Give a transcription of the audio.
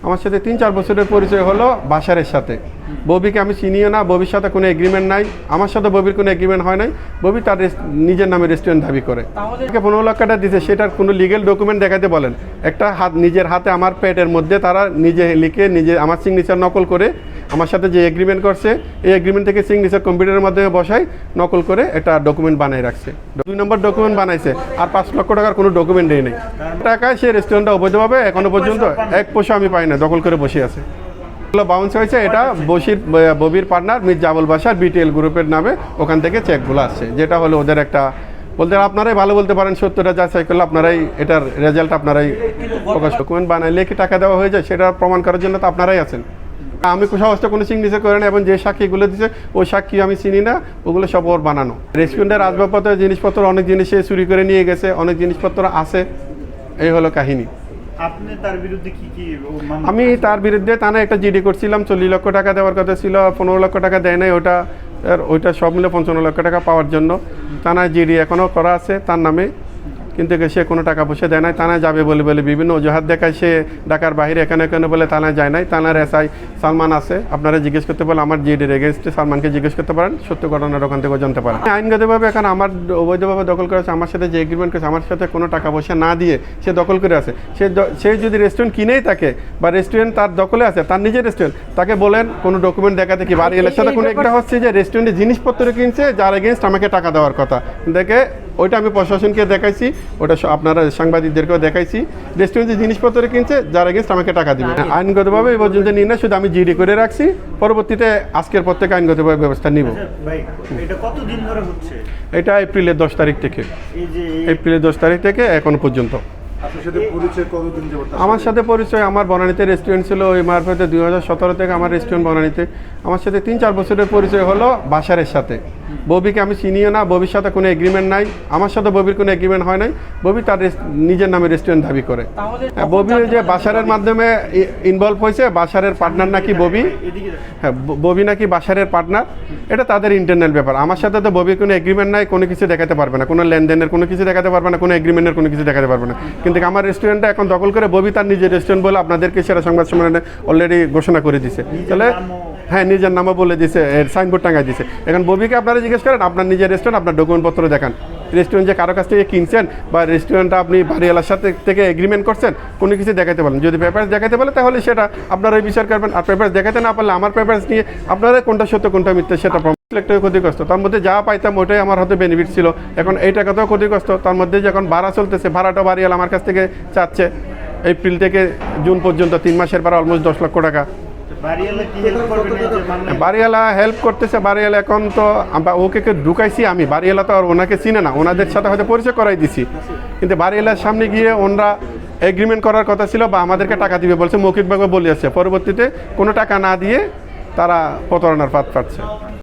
আমার সাথে 3-4 বছরের পরিচয় হলো বাশারের সাথে। ববিকে আমি চিনিও না, ববির সাথে কোনো এগ্রিমেন্ট নাই, আমার সাথে ববির কোনো এগ্রিমেন্ট হয় নাই। ববি তার নিজের নামে রেস্টুরেন্ট দাবি করে 15 লাখ টাকা দিয়েছে, সেটার কোনো লিগেল ডকুমেন্ট দেখাতে বলেন। একটা নিজের হাতে আমার পেটের মধ্যে তারা নিজে লিখে নিজে আমার সিগনেচার নকল করে আমার সাথে যে এগ্রিমেন্ট করছে, এই এগ্রিমেন্ট থেকে সিগনেচার কম্পিউটারের মাধ্যমে বসাই নকল করে একটা ডকুমেন্ট বানাই রাখছে। 2 নম্বর ডকুমেন্ট বানাইছে, আর 5 লক্ষ টাকার কোনো ডকুমেন্টই নেই। টাকায় সে রেস্টুরেন্টটা অবৈধভাবে এখনো পর্যন্ত 1 পয়সা আমি পাই না, দখল করে বসে আছে। বাউন্স হয়েছে, এটা ববির পার্টনার মির্জা আবুল বাশার বিটিএল গ্রুপের নামে ওখান থেকে চেকগুলো আসছে, যেটা হলো ওদের একটা বলতে আপনারাই ভালো বলতে পারেন, সত্যটা যাচাই করলে আপনারাই এটার রেজাল্ট আপনারাই প্রকাশ। ডকুমেন্ট বানাইলে কি টাকা দেওয়া হয়ে যায় সেটা প্রমাণ করার জন্য তো আপনারাই আছেন। আমি সহজটা কোনো সিগনেচার করে না, এবং যে সাক্ষীগুলো দিচ্ছে ওই সাক্ষী আমি চিনি না, ওগুলো সব ওর বানানো। রেস্টুরেন্টের আসবাবপত্র জিনিসপত্র অনেক জিনিস সে চুরি করে নিয়ে গেছে, অনেক জিনিসপত্র আছে, এই হলো কাহিনী। আপনি তার বিরুদ্ধে কি আমি তার বিরুদ্ধে থানায় একটা জিডি করছিলাম, 40 লক্ষ টাকা দেওয়ার কথা ছিল, 15 লক্ষ টাকা দেয় নাই, ওইটা সব মিলে 55 লক্ষ টাকা পাওয়ার জন্য থানায় জিডি এখনও করা আছে তার নামে, কিন্তু সে কোনো টাকা পয়সা দেয় নাই। থানায় যাবে বলে বিভিন্ন অজুহাত দেখায়, সে ঢাকার বাইরে এখানে বলে থানায় যায় নাই। থানার এসআই সালমান আছে, আপনারা জিজ্ঞেস করতে পারেন, আমার জিডির এগেনস্টে সালমানকে জিজ্ঞেস করতে পারেন, সত্য ঘটনার ওখান থেকে জানতে পারেন। আইনগতভাবে এখন আমার অবৈধভাবে দখল করেছে, আমার সাথে যে এগ্রিমেন্ট করেছে, আমার সাথে কোনো টাকা পয়সা না দিয়ে সে দখল করে আছে। সে যদি রেস্টুরেন্ট কিনেই থাকে বা রেস্টুরেন্ট তার দখলে আছে, তার নিজের রেস্টুরেন্ট, তাকে বলেন কোনো ডকুমেন্ট দেখাতে কি বাড়িওয়ালার সাথে কোনো একটা হচ্ছে যে রেস্টুরেন্টে জিনিসপত্র কিনছে, যার এগেনস্ট আমাকে টাকা দেওয়ার কথা দেখে, ওইটা আমি প্রশাসনকে দেখাইছি, ওটা আপনারা সাংবাদিকদেরকেও দেখাইছি। রেস্টুরেন্টে জিনিসপত্র কিনছে, যার এগেনস্ট আমাকে টাকা দিবে। আইনগতভাবে এই পর্যন্ত নিয়ে না, শুধু আমি জিডি করে রাখছি, পরবর্তীতে আজকের পর থেকে আইনগতভাবে ব্যবস্থা নিব। এটা এপ্রিলের 10 তারিখ থেকে, এপ্রিলের 10 তারিখ থেকে এখনো পর্যন্ত। আমার সাথে পরিচয় আমার বনানীতে রেস্টুরেন্ট ছিল, ওই মারফতে 2017 থেকে আমার রেস্টুরেন্ট বনানীতে। আমার সাথে 3-4 বছরের পরিচয় হলো বাশারের সাথে। ববিকে আমি চিনিও না, ববির সাথে কোনো এগ্রিমেন্ট নাই, আমার সাথে ববির কোনো এগ্রিমেন্ট হয় নাই। ববি তার নিজের নামে রেস্টুরেন্ট দাবি করে। ববি যে বাশারের মাধ্যমে ইনভলভ হয়েছে, বাশারের পার্টনার নাকি ববি, হ্যাঁ ববি নাকি বাশারের পার্টনার, এটা তাদের ইন্টারনাল ব্যাপার। আমার সাথে তো ববির কোনো এগ্রিমেন্ট নাই, কোনো কিছু দেখাতে পারবে না, কোনো লেনদেনের কোনো কিছু দেখাতে পারবে না, কোনো এগ্রিমেন্টের কোনো কিছু দেখাতে পারবে না। কিন্তু আমার রেস্টুরেন্টটা এখন দখল করে ববি তার নিজের রেস্টুরেন্ট বলে আপনাদেরকে সেরা সংবাদ সম্মেলনে অলরেডি ঘোষণা করে দিছে। তাহলে হ্যাঁ, নিজের নামও বলে দিছে, সাইনবোর্ড টাঙাই দিছে। এখন ববিকে আপনারা জিজ্ঞেস করেন, আপনার নিজের রেস্টুরেন্ট, আপনার ডকুমেন্টপত্র দেখান। রেস্টুরেন্ট যে কারো কাছ থেকে কিনছেন বা রেস্টুরেন্টটা আপনি বাড়িওয়ালার সাথে থেকে এগ্রিমেন্ট করছেন, কোনো কিছু দেখাতে পারেন। যদি পেপারস দেখাতে বলে তাহলে সেটা আপনারাই বিচার করবেন। আর পেপারস দেখাতে না পারলে আমার পেপারস নিয়ে আপনারা কোনটা সত্য কোনটা মিথ্যা সেটা একটাই ক্ষতিগ্রস্ত। তার মধ্যে যা পাইতাম ওইটাই আমার হাতে বেনিফিট ছিল, এখন এই টাকাতেও ক্ষতিগ্রস্ত। তার মধ্যে যখন ভাড়া চলতেছে, ভাড়াটা বাড়িওয়ালা আমার কাছ থেকে চাচ্ছে এপ্রিল থেকে জুন পর্যন্ত 3 মাসের ভাড়া অলমোস্ট 10 লক্ষ টাকা। বাড়িওয়ালা হেল্প করতেছে, বাড়িওয়ালা এখন তো ওকে ঢুকাইছি আমি, বাড়িওয়ালা তো আর ওনাকে চিনে না, ওনাদের সাথে হয়তো পরিচয় করাই দিছি, কিন্তু বাড়িওয়ালার সামনে গিয়ে ওনারা এগ্রিমেন্ট করার কথা ছিল বা আমাদেরকে টাকা দিবে বলছে, মৌখিকভাবে বলে আসছে। পরবর্তীতে কোনো টাকা না দিয়ে তারা প্রতারণার ফাঁদ কাটছে।